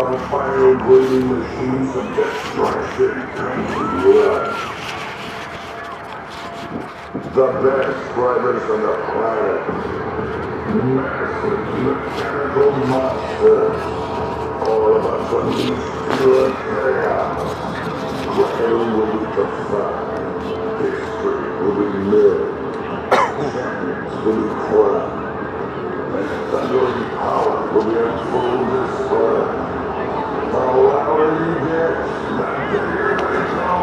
Final grading machines of destruction come to life. The best drivers on the planet. Massive mechanical monsters. All of us unleashed pure chaos. Gravity will be defined. History will be made. Champions will be crowned. And thundering power will be on full display. The louder you get, the bigger they go.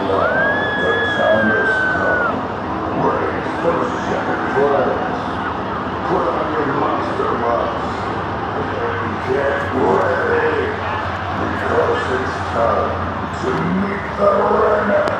Now, the time has come. Raise those checkered flags. Put on your monster masks. And get ready. Because it's time to meet the Renegade.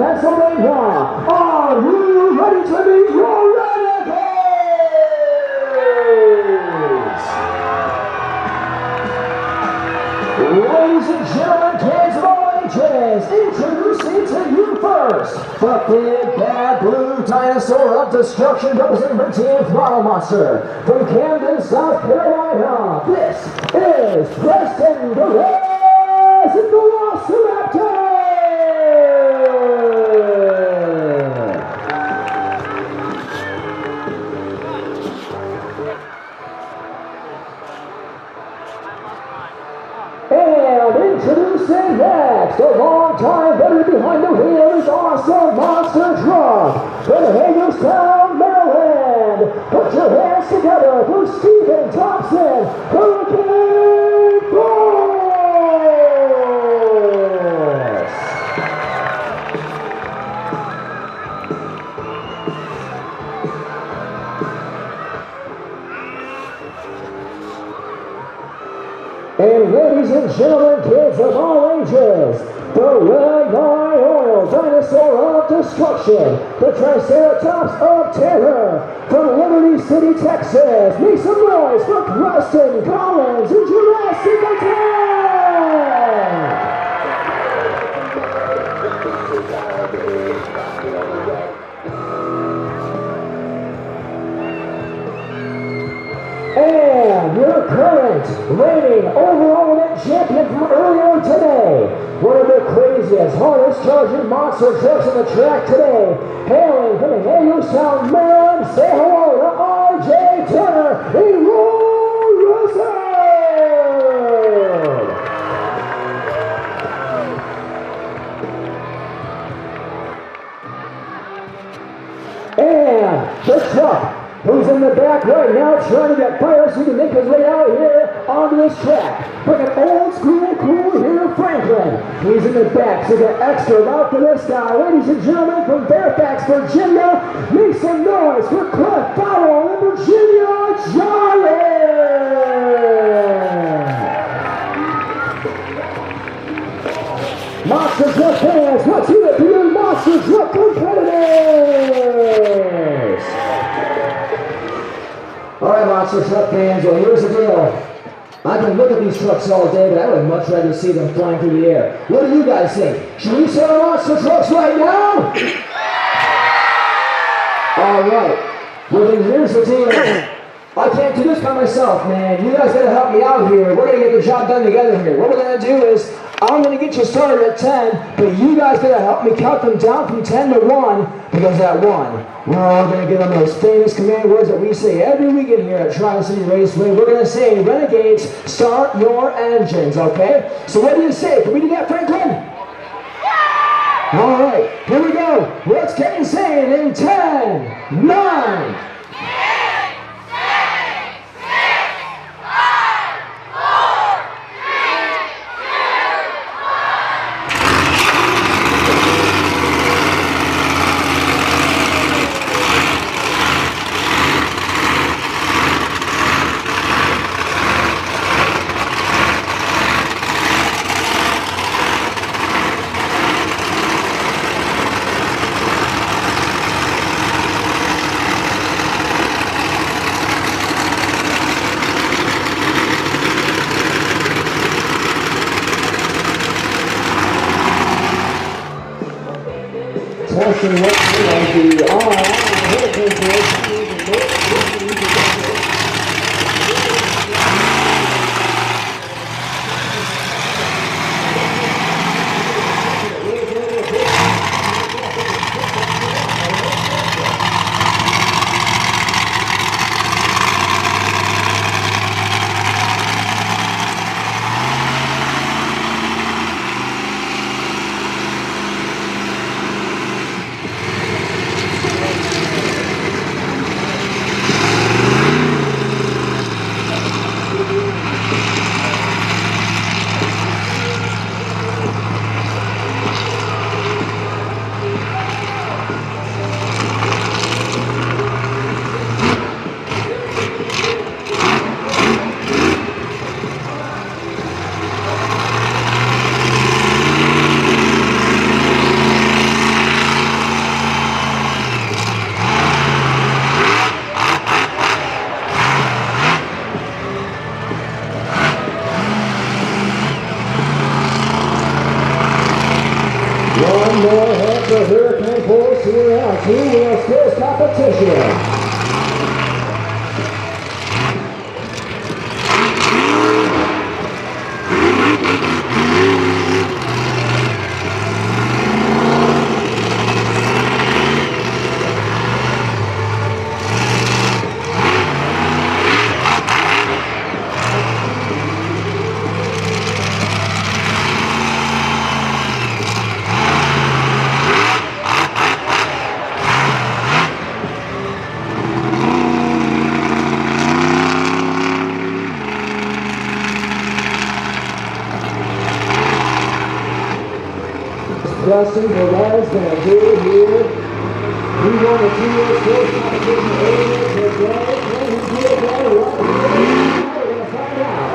Pennsylvania, are you ready to meet your Renegades? Ladies and gentlemen, kids of all ages, introducing to you first, the big bad blue dinosaur of destruction representing her team Throttle Monster. From Camden, South Carolina, this is Preston Perez and the Velociraptor! And introducing next, a long time veteran behind the wheel is awesome monster truck from Hagerstown, Maryland. Put your hands together for Stephen Thompson, Hurricane Force. And ladies and gentlemen, kids of all ages, the Red Eye Oil Dinosaur of Destruction, the Triceratops of Terror, from Liberty City, Texas. Make some noise for Preston Collins and Jurassic Attack! And your current reigning overall event champion from earlier today, one of the craziest, hardest charging monster trucks on the track today, hailing from Hagerstown, Maryland, say hello to R.J. Turner in Roll Wizard! And the truck who's in the back right now trying to get fire so he can make his way out here onto this track. Bringing old school cool here Franklin. He's in the back, so get extra loud for this guy. Ladies and gentlemen, from Fairfax, Virginia, make some noise for Cliff Farrell and Virginia Giant. Monster Truck fans, let's hear it for your Monster Truck competitors. Alright, Monster Truck fans, well here's the deal. I can look at these trucks all day, but I would much rather see them flying through the air. What do you guys think? Should we start our Monster Trucks right now? Alright, well then here's the deal. I can't do this by myself, man. You guys gotta help me out here. We're gonna get the job done together here. What we're gonna do is, I'm going to get you started at 10, but you guys got to help me count them down from 10 to 1, because at 1, we're all going to get on those famous command words that we say every weekend here at Tri-City Raceway. We're going to say, Renegades, start your engines, okay? So what do you say? Can we do that, Franklin? All right, here we go. Let's get insane in 10, 9, testing what the one more head for Hurricane Force here on two-wheel skills competition. Justin Perez going to do it here. He won the two-wheel skills competition earlier today. Can he do it better? We're going to find out.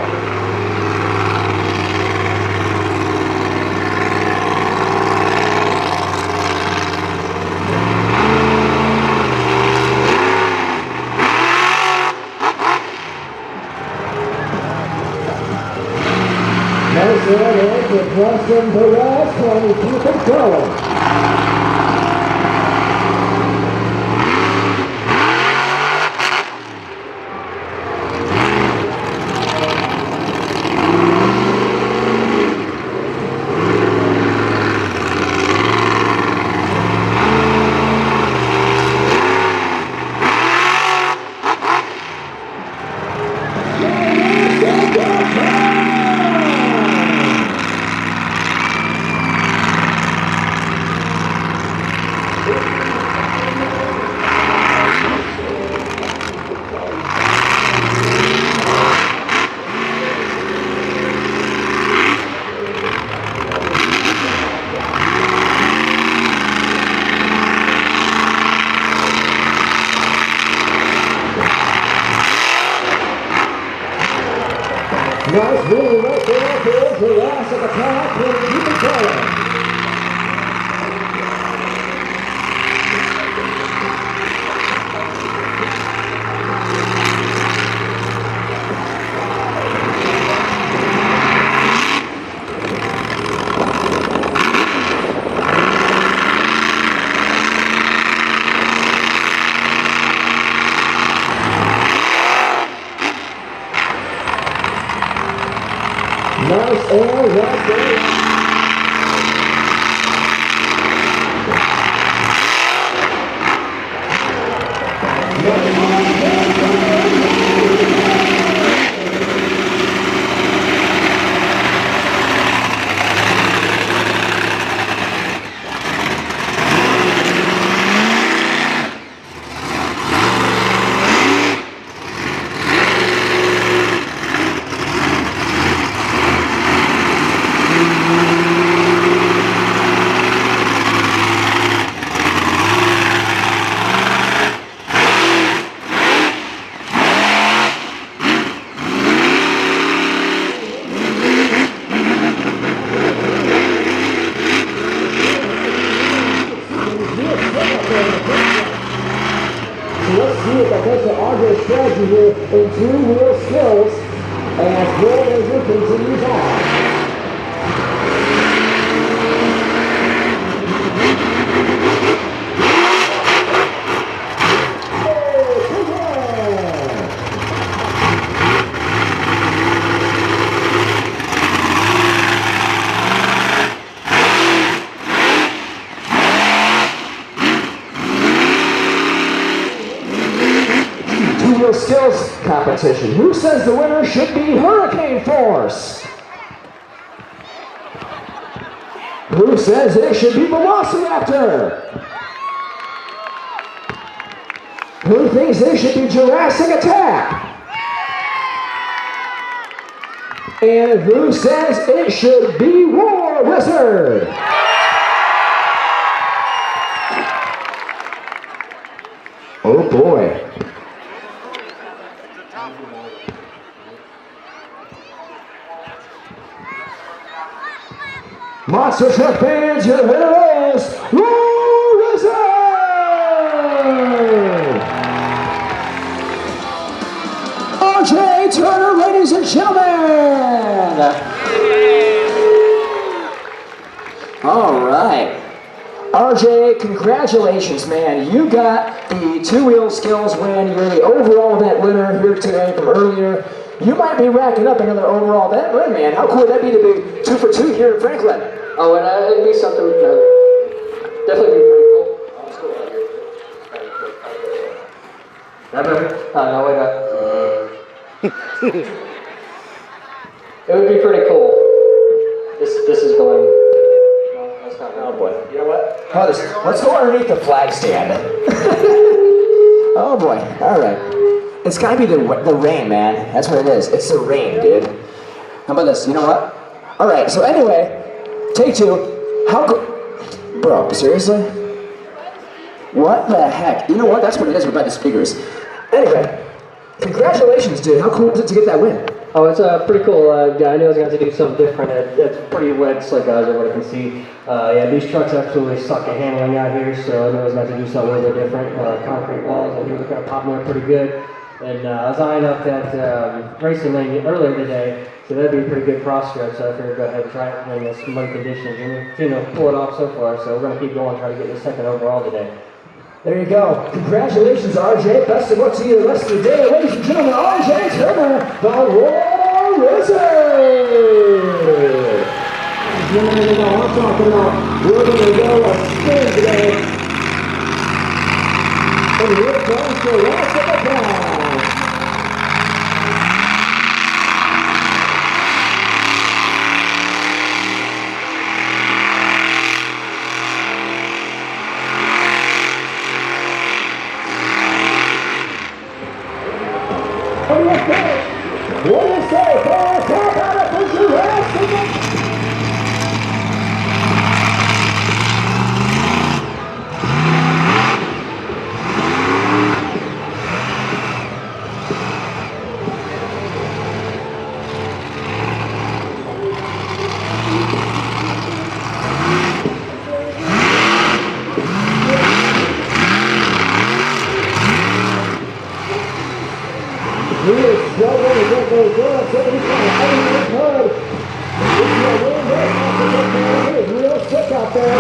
Nice run in for Justin Perez. Can he keep it going? Nice move right there towards the last of the pack. Can he keep it going? Nice air right there. Let's see if that makes an Andre strategy here in two-wheel skills as Roll Razor continues on. Two-wheel skills competition. Who says the winner should be Hurricane Force? Who says it should be Velociraptor? Who thinks it should be Jurassic Attack? And who says it should be War Wizard? Oh boy. Monster Truck fans, your winner is War Wizard! RJ Turner, ladies and gentlemen! All right. RJ, congratulations, man. You got the two-wheel skills win. You're the overall event winner here today from earlier. You might be racking up another overall event win, man. How cool would that be to be 2 for 2 here in Franklin? Oh, and it'd be something, definitely be pretty cool. Oh, it's cool out here. That better? No, wait up. It would be pretty cool. This is going. No, that's not Oh boy. You know what? Let's go underneath the flag stand. Oh boy. All right. It's gotta be the rain, man. That's what it is. It's the rain, dude. How about this? You know what? All right. So anyway, take 2. How go? Bro, seriously? What the heck? You know what? That's what it is. We're by the speakers. Anyway, congratulations, dude. How cool was it to get that win? Oh, it's pretty cool. Yeah, I knew I was going to have to do something different. It's pretty wet, slick, as everybody can see. Yeah, these trucks absolutely suck at handling out here, so I knew I was going to have to do something a little bit different. Concrete walls, I knew we were going to pop them up pretty good. And I was eyeing up that racing lane earlier today, so that'd be a pretty good cross stretch. So I figured go ahead and try it in this muddy conditions. And we've seen them pull it off so far, so we're going to keep going, try to get the second overall today. There you go. Congratulations, RJ. Best of luck to you the rest of the day. Ladies and gentlemen, RJ Turner, the War Wizard. You know what I'm talking about. We're going to go a spin today. And here comes the last of the crowd. What do you say? Talk about it, put your hands together. He is struggling to get those runs, so he's got a heavy hood. If you're winning that, he is real sick out there.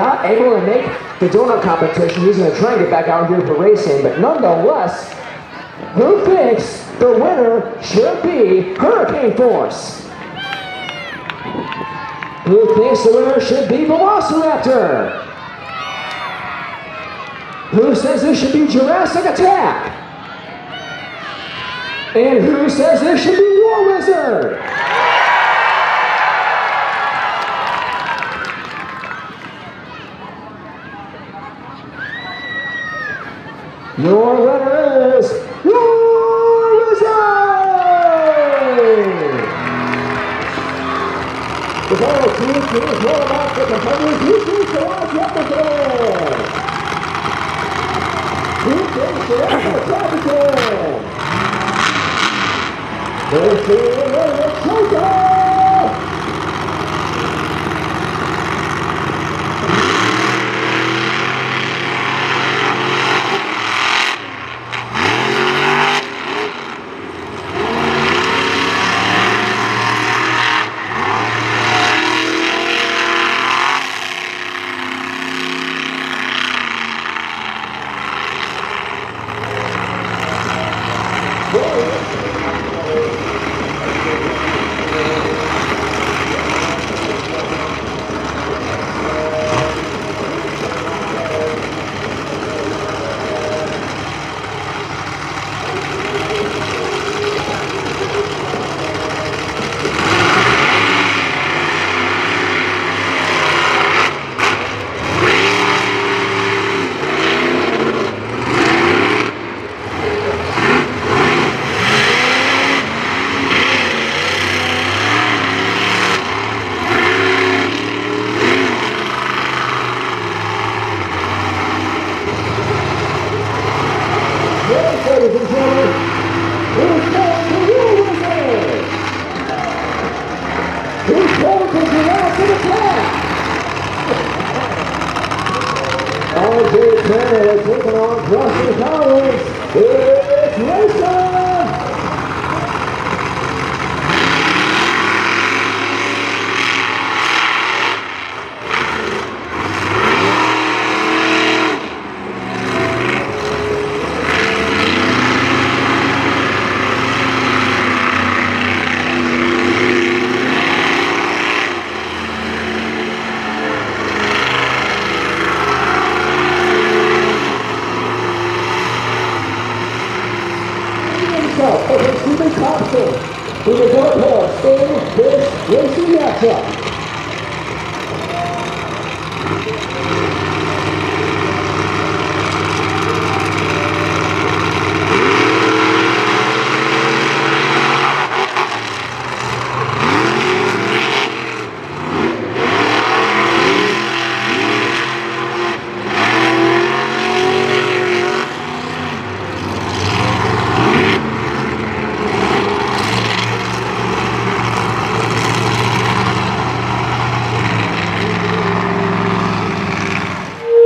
not able to make the donut competition. He's going to try and get back out here for racing, but nonetheless, who thinks the winner should be Hurricane Force? Who thinks the winner should be Velociraptor? Who says it should be Jurassic Attack? And who says it should be War Wizard? Your winner is War Wizard! The final team is all about the competitors who choose to watch the episode. Who thinks the champion? They're seeing the choker! Ladies and gentlemen, who's going to War Wizard? Who's going to Jurassic Attack? RJ Turner is taking on Justin Collins. It's racing! Okay, Stephen Thompson, who is our horse in this racing matchup.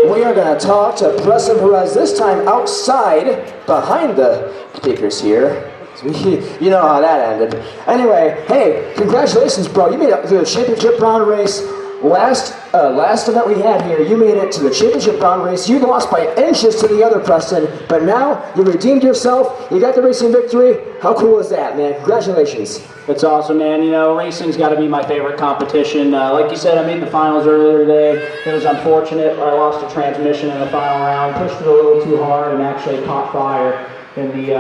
We are going to talk to Preston Perez, this time outside, behind the speakers here. You know how that ended. Anyway, hey, congratulations, bro. You made it to the championship round race. Last event we had here, you made it to the championship round race. You lost by inches to the other Preston, but now you redeemed yourself. You got the racing victory. How cool is that, man? Congratulations. It's awesome, man. You know, racing's got to be my favorite competition. Like you said, I made the finals earlier today. It was unfortunate. I lost a transmission in the final round, pushed it a little too hard, and actually caught fire in the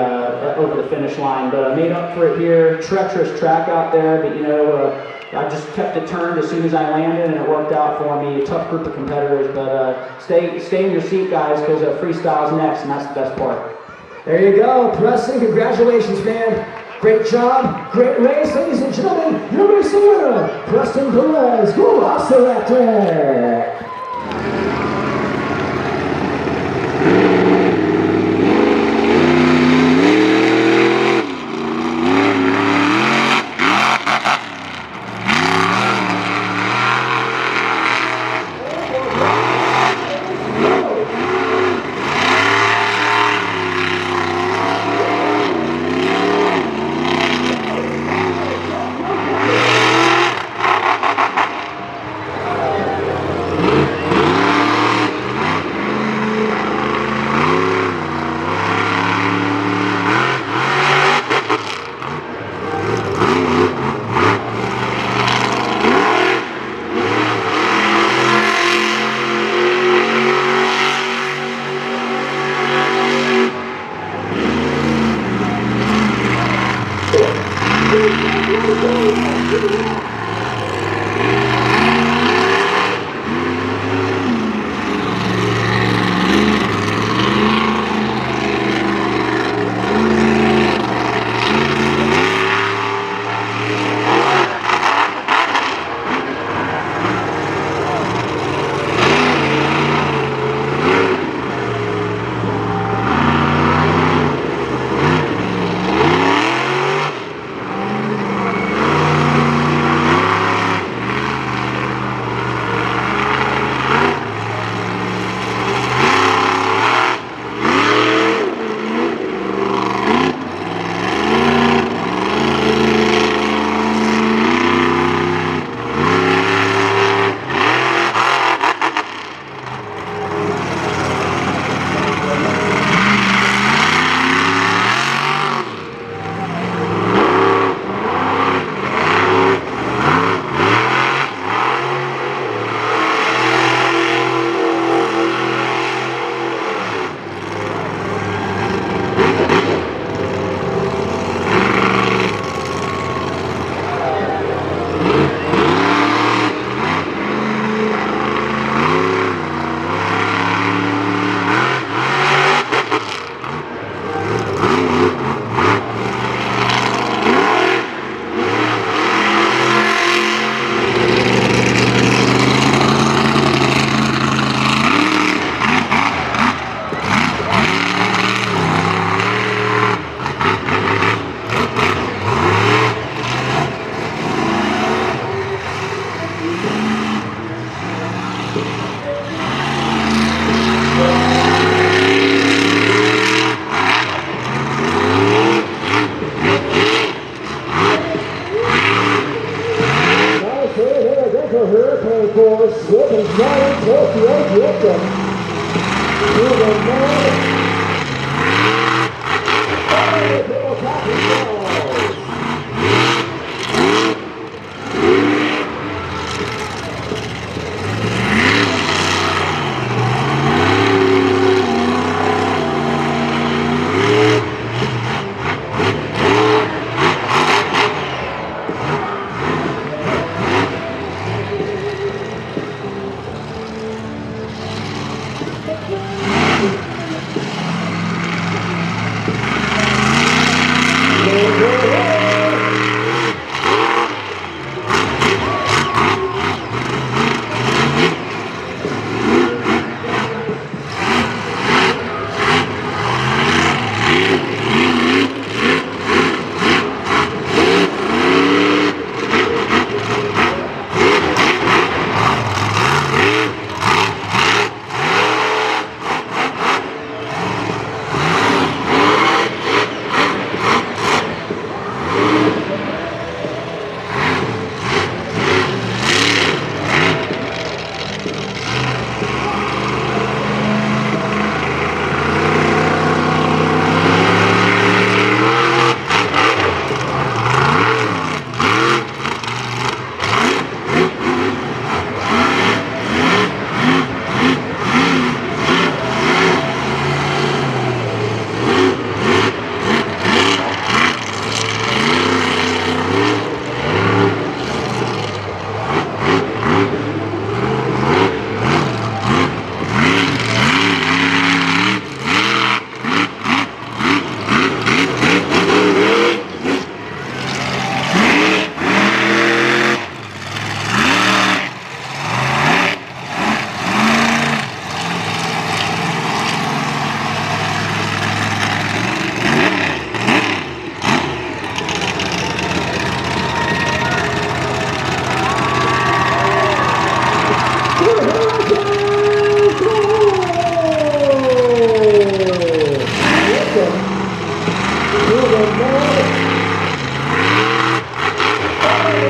over the finish line. But I made up for it here. Treacherous track out there, but you know, I just kept it turned as soon as I landed, and it worked out for me. A tough group of competitors, but stay in your seat, guys, because Freestyle's next, and that's the best part. There you go, Preston. Congratulations, man. Great job, great race, ladies and gentlemen. Your racing winner, Preston Perez, Velociraptor. Hurricane force, slipping down Tokyo drifting. To the north.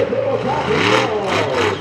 People talking balls.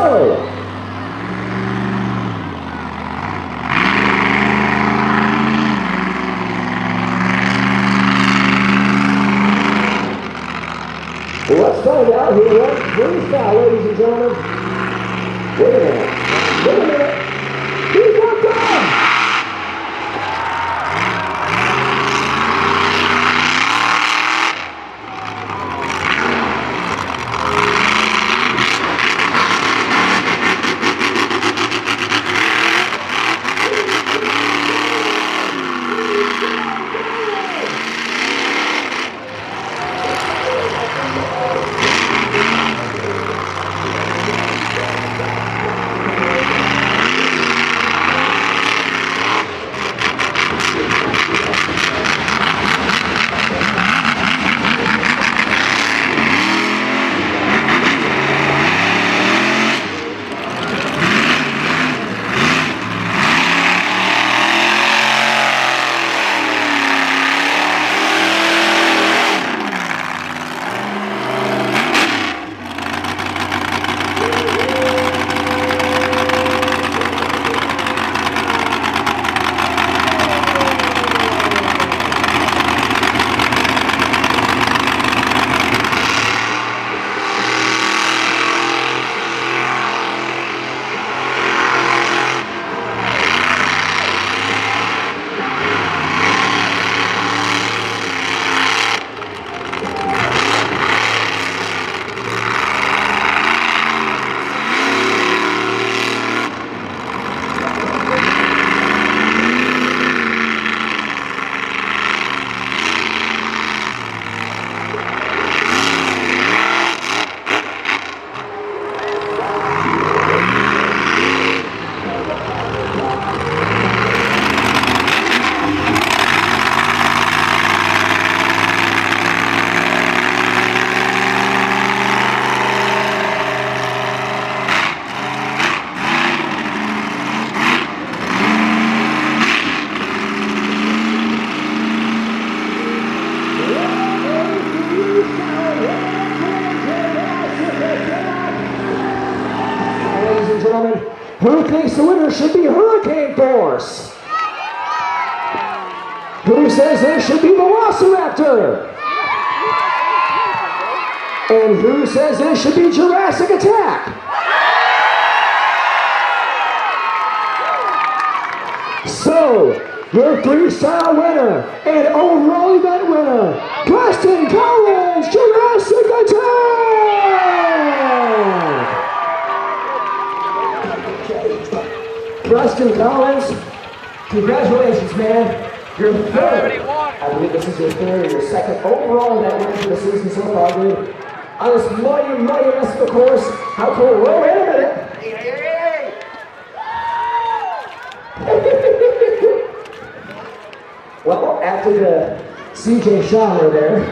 So, let's find out who runs freestyle, ladies and gentlemen. Wait a minute. Wait a minute. He's not done. Who thinks the winner should be Hurricane Force? Who says it should be Velociraptor? And who says it should be Jurassic Attack? So, your freestyle winner and overall event winner, Preston Collins, Jurassic Attack! Preston Collins, congratulations, man. You're third. I believe this is your third or your second overall event win for the season so far, dude. On this mighty massive course. How cool. Wait a minute. Well, after the CJ shower there,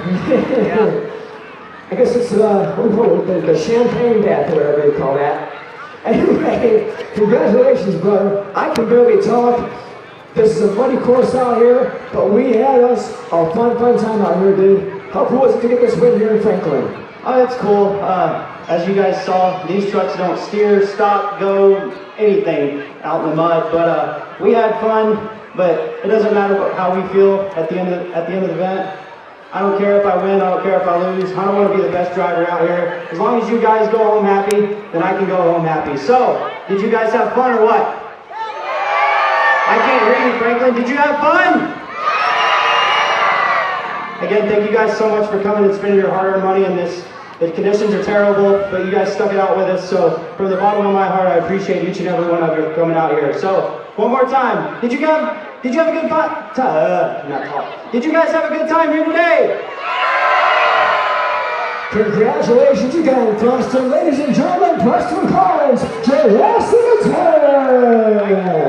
I guess it's the champagne death, or whatever you call that. Anyway, congratulations, brother. I can barely talk. This is a funny course out here, but we had us a fun time out here, dude. How cool is it to get this win here in Franklin? Oh, it's cool. As you guys saw, these trucks don't steer, stop, go, anything out in the mud. But we had fun. But it doesn't matter how we feel at the end of the event. I don't care if I win, I don't care if I lose. I don't want to be the best driver out here. As long as you guys go home happy, then I can go home happy. So, did you guys have fun or what? I can't hear you, Franklin. Did you have fun? Again, thank you guys so much for coming and spending your hard-earned money in this. The conditions are terrible, but you guys stuck it out with us. So, from the bottom of my heart, I appreciate each and every one of you coming out here. So, one more time. Did you have a good Did you guys have a good time here today? Congratulations again, Preston. Ladies and gentlemen, Preston Collins, Jurassic Attack!